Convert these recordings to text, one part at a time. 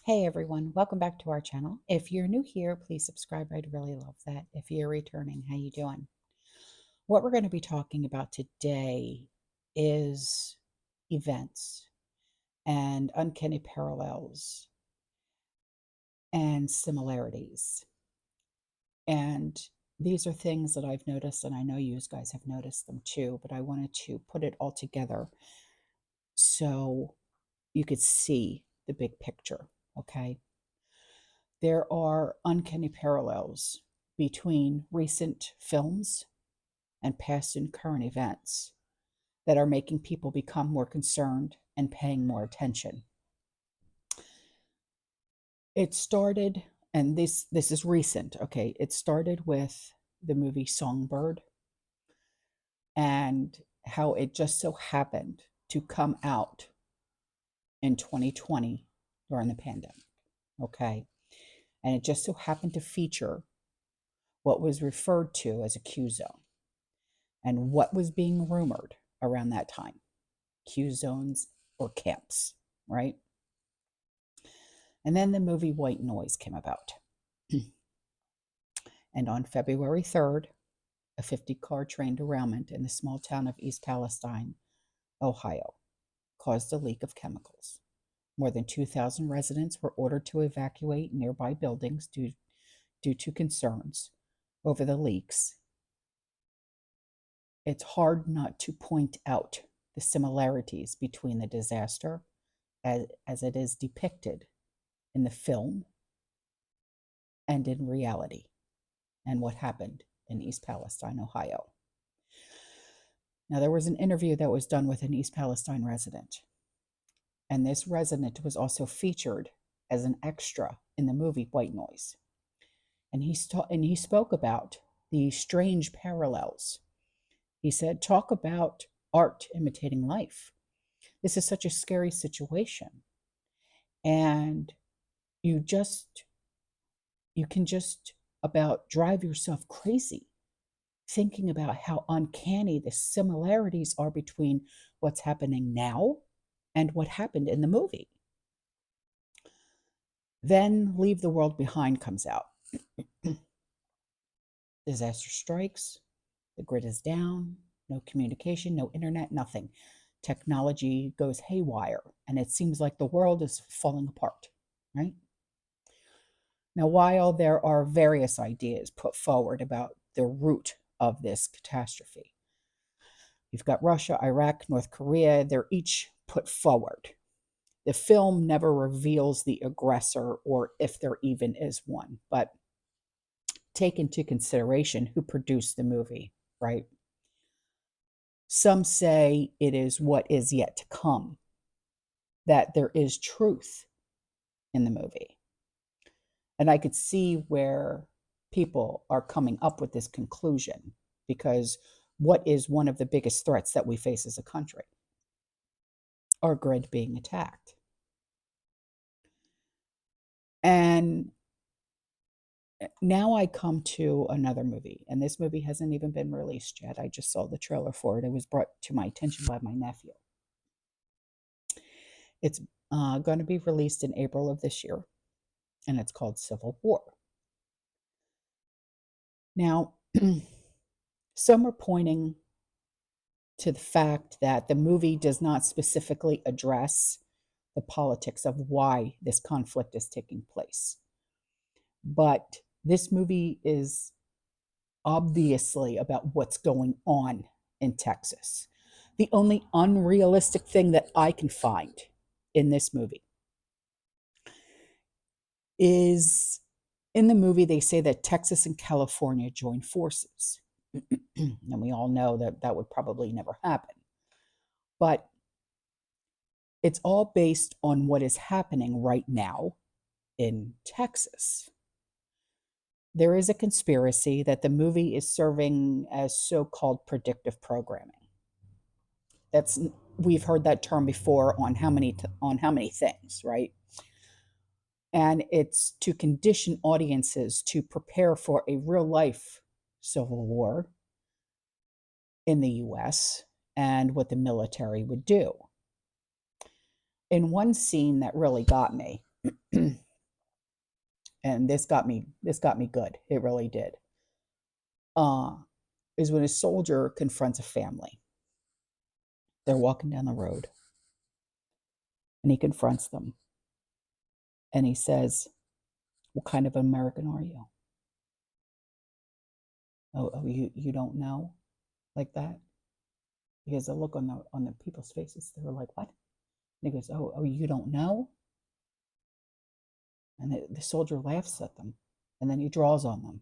Hey everyone, welcome back to our channel. If you're new here, please subscribe. I'd really love that. If you're returning, how you doing? What we're going to be talking about today is events and uncanny parallels and similarities. And these are things that I've noticed, and I know you guys have noticed them too, but I wanted to put it all together so you could see the big picture, okay? There are uncanny parallels between recent films and past and current events that are making people become more concerned and paying more attention. It started, and this is recent, okay? It started with the movie Songbird and how it just so happened to come out in 2020 during the pandemic, okay? And it just so happened to feature what was referred to as a Q zone. And what was being rumored around that time? Q zones or camps, right? And then the movie White Noise came about. And on February 3rd, a 50-car train derailment in the small town of East Palestine, Ohio, caused a leak of chemicals. More than 2,000 residents were ordered to evacuate nearby buildings due to concerns over the leaks. It's hard not to point out the similarities between the disaster as it is depicted in the film and in reality and what happened in East Palestine, Ohio. Now, there was an interview that was done with an East Palestine resident, and this resident was also featured as an extra in the movie White Noise. And he spoke about the strange parallels. He said, talk about art imitating life. This is such a scary situation. And you can just about drive yourself crazy thinking about how uncanny the similarities are between what's happening now and what happened in the movie. Then Leave the World Behind comes out. Disaster strikes, the grid is down, no communication, no internet, nothing. Technology goes haywire, and it seems like the world is falling apart, right? Now, while there are various ideas put forward about the root of this catastrophe, you've got Russia, Iraq, North Korea, they're each put forward. The film never reveals the aggressor or if there even is one, but take into consideration who produced the movie, right? Some say it is what is yet to come, that there is truth in the movie. And I could see where people are coming up with this conclusion because what is one of the biggest threats that we face as a country? Our grid being attacked. And now I come to another movie, and this movie hasn't even been released yet. I just saw the trailer for it. It was brought to my attention by my nephew. It's going to be released in April of this year, and it's called Civil War. Now, some are pointing to the fact that the movie does not specifically address the politics of why this conflict is taking place. But this movie is obviously about what's going on in Texas. The only unrealistic thing that I can find in this movie is in the movie, they say that Texas and California join forces. And we all know that that would probably never happen. But it's all based on what is happening right now in Texas. There is a conspiracy that the movie is serving as so-called predictive programming. That's we've heard that term before on how many things, right? And it's to condition audiences to prepare for a real life civil war in the US and what the military would do. In one scene that really got me, And this got me good. It really did. Uh, is when a soldier confronts a family. They're walking down the road and he confronts them and he says, "What kind of American are you?" Oh, you don't know, like that? Because the look on the people's faces, they were like, "What?" And he goes, "Oh, you don't know?" And the soldier laughs at them, and then he draws on them.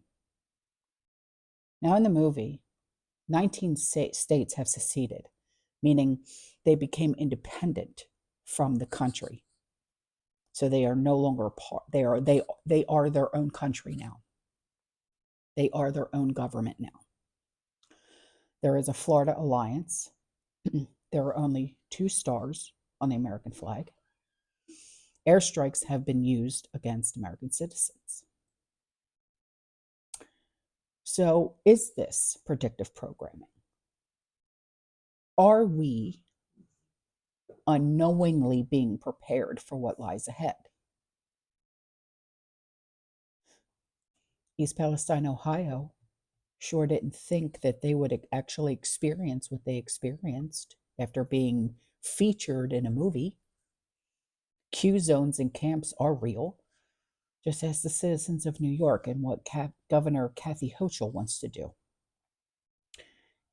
Now, in the movie, 19 states have seceded, meaning they became independent from the country. So they are no longer a part. They are their own country now. They are their own government now. There is a Florida alliance. There are only 2 stars on the American flag. Airstrikes have been used against American citizens. So, is this predictive programming? Are we unknowingly being prepared for what lies ahead? East Palestine, Ohio, sure didn't think that they would actually experience what they experienced after being featured in a movie. Q zones and camps are real, just as the citizens of New York and what Governor Kathy Hochul wants to do.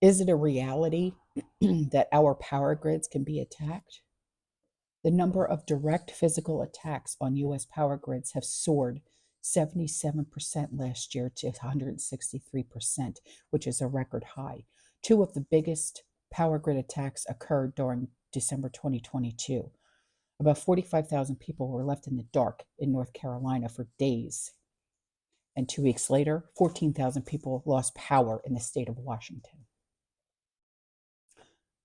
Is it a reality that our power grids can be attacked? The number of direct physical attacks on U.S. power grids have soared 77% last year to 163%, which is a record high. 2 of the biggest power grid attacks occurred during December 2022. About 45,000 people were left in the dark in North Carolina for days. And 2 weeks later, 14,000 people lost power in the state of Washington.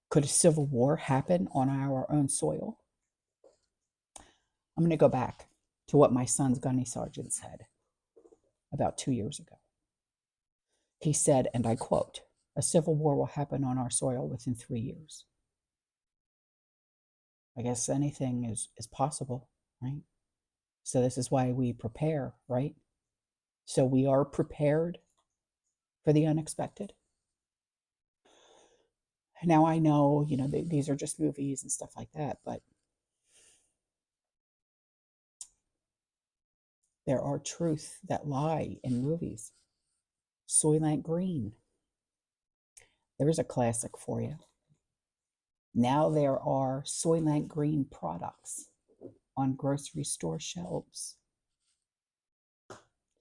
Could a civil war happen on our own soil? I'm going to go back to what my son's gunny sergeant said about 2 years ago. He said, and I quote, "A civil war will happen on our soil within 3 years." I guess anything is possible, right? So this is why we prepare, right? So we are prepared for the unexpected. Now I know, these are just movies and stuff like that, but there are truths that lie in movies. Soylent Green. There's a classic for you. Now there are Soylent Green products on grocery store shelves.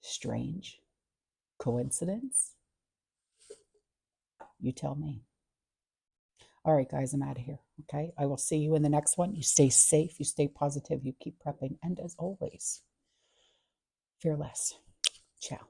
Strange. Coincidence? You tell me. All right, guys, I'm out of here. Okay. I will see you in the next one. You stay safe, you stay positive, you keep prepping. And as always, fear less. Ciao.